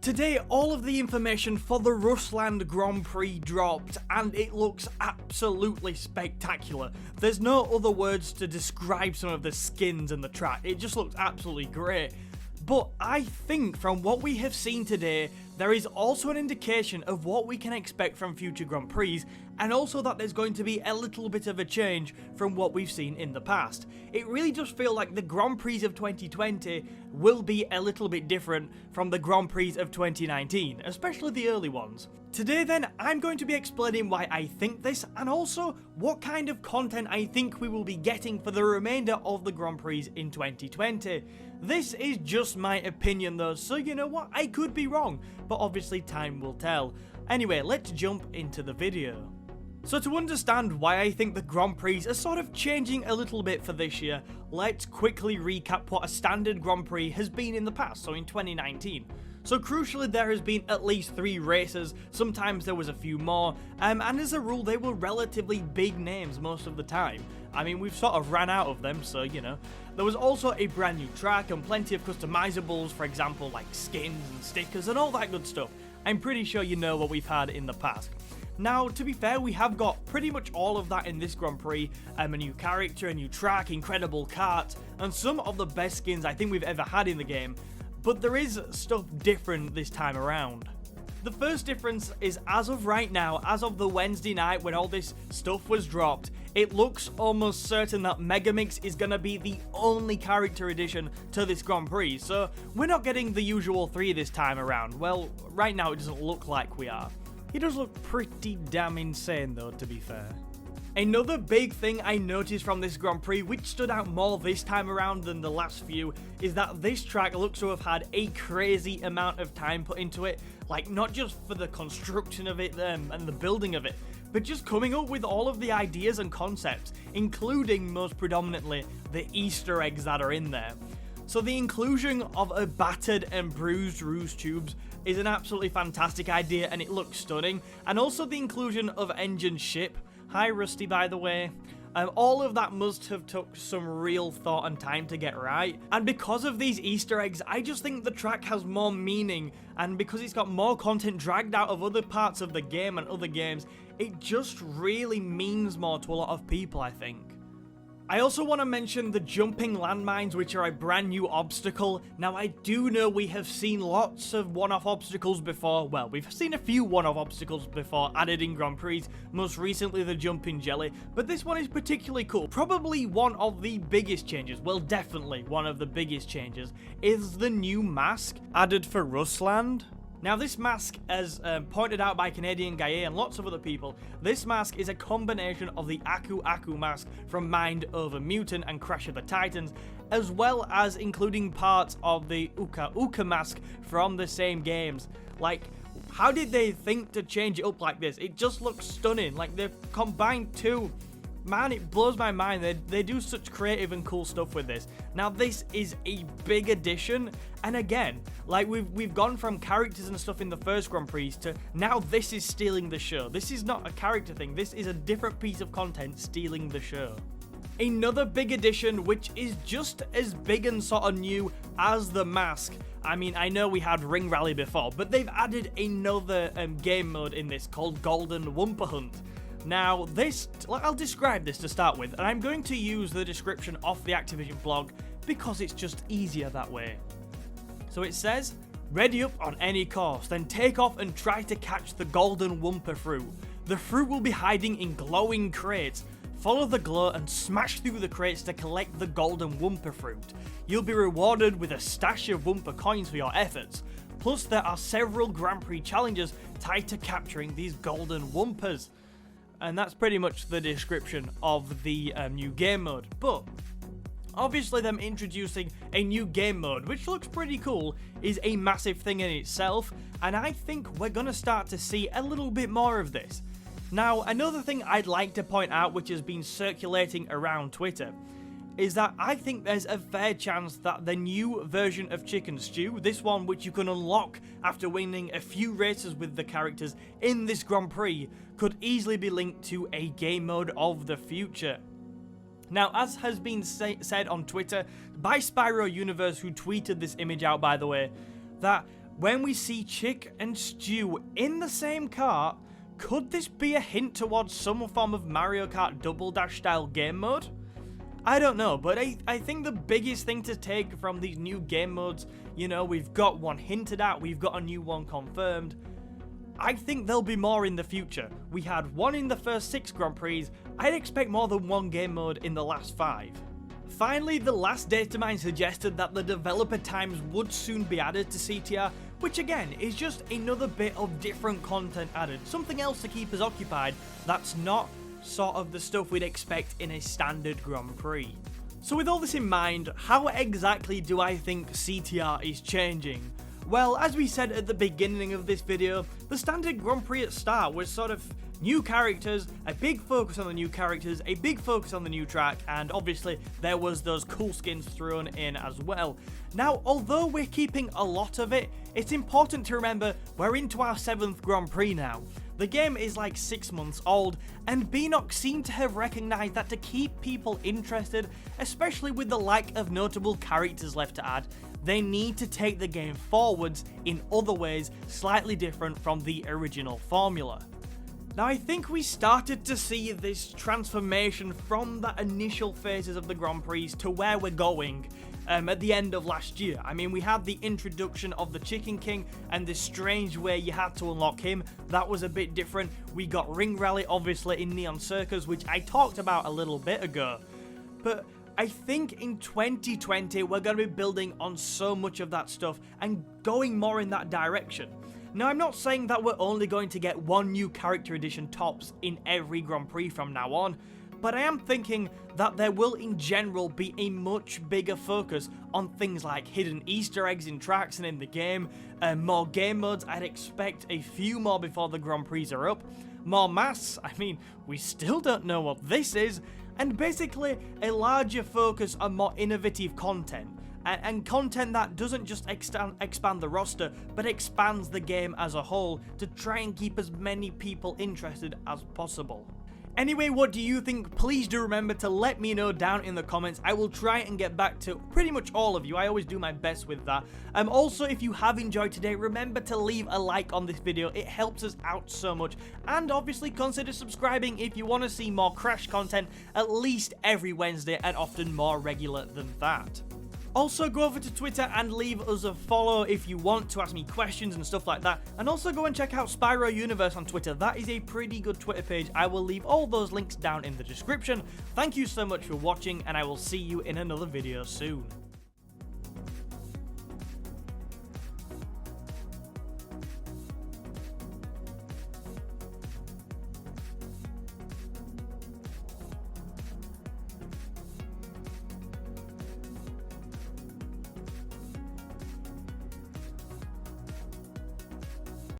Today, all of the information for the Rustland Grand Prix dropped, and it looks absolutely spectacular. There's no other words to describe some of the skins and the track, it just looks absolutely great. But I think from what we have seen today, there is also an indication of what we can expect from future Grand Prix, and also that there's going to be a little bit of a change from what we've seen in the past. It really does feel like the Grand Prix of 2020 will be a little bit different from the Grand Prix of 2019, especially the early ones. Today then, I'm going to be explaining why I think this, and also what kind of content I think we will be getting for the remainder of the Grand Prix in 2020. This is just my opinion though, so you know what, I could be wrong, but obviously time will tell. Anyway, let's jump into the video. So to understand why I think the Grand Prix are sort of changing a little bit for this year, let's quickly recap what a standard Grand Prix has been in the past, so in 2019. So crucially, there has been at least 3 races, sometimes there was a few more, and as a rule they were relatively big names most of the time. I mean, we've sort of ran out of them, so you know. There was also a brand new track and plenty of customizables, for example like skins and stickers and all that good stuff. I'm pretty sure you know what we've had in the past. Now, to be fair, we have got pretty much all of that in this Grand Prix, a new character, a new track, incredible kart, and some of the best skins I think we've ever had in the game, but there is stuff different this time around. The first difference is, as of right now, as of the Wednesday night when all this stuff was dropped, it looks almost certain that Megamix is going to be the only character addition to this Grand Prix, so we're not getting the usual 3 this time around. Well, right now it doesn't look like we are. He does look pretty damn insane though, to be fair. Another big thing I noticed from this Grand Prix, which stood out more this time around than the last few, is that this track looks to have had a crazy amount of time put into it. Like, not just for the construction of it and the building of it, but just coming up with all of the ideas and concepts, including most predominantly the Easter eggs that are in there. So the inclusion of a battered and bruised roost tubes is an absolutely fantastic idea and it looks stunning, and also the inclusion of engine ship. Hi Rusty, by the way. All of that must have took some real thought and time to get right, and because of these Easter eggs, I just think the track has more meaning, and because it's got more content dragged out of other parts of the game and other games, it just really means more to a lot of people, I think. I also want to mention the jumping landmines, which are a brand new obstacle. Now, I do know we have seen lots of one-off obstacles before. Well, we've seen a few one-off obstacles before added in Grand Prix, most recently the jumping jelly, but this one is particularly cool. Probably one of the biggest changes, well, definitely one of the biggest changes, is the new mask added for Rustland. Now, this mask, as pointed out by Canadian Gaye and lots of other people, this mask is a combination of the Aku Aku mask from Mind Over Mutant and Crash of the Titans, as well as including parts of the Uka Uka mask from the same games. Like, how did they think to change it up like this? It just looks stunning. Like, they've combined 2. Man, it blows my mind. They do such creative and cool stuff with this. Now, this is a big addition, and again, like we've gone from characters and stuff in the first Grand Prix to now this is stealing the show. This is not a character thing. This is a different piece of content stealing the show. Another big addition, which is just as big and sort of new as the mask. I mean, I know we had Ring Rally before, but they've added another game mode in this called Golden Wumper Hunt. Now, I'll describe this to start with, and I'm going to use the description off the Activision blog because it's just easier that way. So it says, ready up on any course, then take off and try to catch the golden Wumper fruit. The fruit will be hiding in glowing crates. Follow the glow and smash through the crates to collect the golden Wumper fruit. You'll be rewarded with a stash of Wumper coins for your efforts. Plus, there are several Grand Prix challenges tied to capturing these golden Wumpers. And that's pretty much the description of the new game mode. But obviously them introducing a new game mode, which looks pretty cool, is a massive thing in itself, and I think we're going to start to see a little bit more of this. Now, another thing I'd like to point out, which has been circulating around Twitter, is that I think there's a fair chance that the new version of Chicken Stew, this one which you can unlock after winning a few races with the characters in this Grand Prix, could easily be linked to a game mode of the future. Now, as has been said on Twitter by Spyro Universe, who tweeted this image out by the way, that When we see Chick and Stu in the same car, could this be a hint towards some form of Mario Kart Double Dash style game mode? I don't know, but I think the biggest thing to take from these new game modes, you know, we've got one hinted at, we've got a new one confirmed. I think there'll be more in the future. We had one in the first 6 Grand Prix, I'd expect more than one game mode in the last 5. Finally, the last data mine suggested that the developer times would soon be added to CTR, which again is just another bit of different content added, something else to keep us occupied that's not sort of the stuff we'd expect in a standard Grand Prix. So with all this in mind, how exactly do I think CTR is changing? Well, as we said at the beginning of this video, the standard Grand Prix at start was sort of new characters, a big focus on the new characters, a big focus on the new track, and obviously there was those cool skins thrown in as well. Now, although we're keeping a lot of it, it's important to remember we're into our 7th Grand Prix now. The game is like 6 months old, and Beanox seemed to have recognised that to keep people interested, especially with the lack of notable characters left to add, they need to take the game forwards in other ways slightly different from the original formula. Now, I think we started to see this transformation from the initial phases of the Grand Prix to where we're going at the end of last year. I mean, we had the introduction of the Chicken King and this strange way you had to unlock him. That was a bit different. We got Ring Rally, obviously, in Neon Circus, which I talked about a little bit ago. But I think in 2020, we're going to be building on so much of that stuff and going more in that direction. Now, I'm not saying that we're only going to get one new character edition tops in every Grand Prix from now on, but I am thinking that there will in general be a much bigger focus on things like hidden Easter eggs in tracks and in the game, more game modes. I'd expect a few more before the Grand Prix are up, more masks, I mean, we still don't know what this is, and basically a larger focus on more innovative content. And content that doesn't just expand the roster, but expands the game as a whole to try and keep as many people interested as possible. Anyway, what do you think? Please do remember to let me know down in the comments. I will try and get back to pretty much all of you. I always do my best with that. Also, if you have enjoyed today, remember to leave a like on this video. It helps us out so much. And obviously consider subscribing if you want to see more Crash content at least every Wednesday and often more regular than that. Also, go over to Twitter and leave us a follow if you want to ask me questions and stuff like that. And also go and check out Spyro Universe on Twitter. That is a pretty good Twitter page. I will leave all those links down in the description. Thank you so much for watching, and I will see you in another video soon.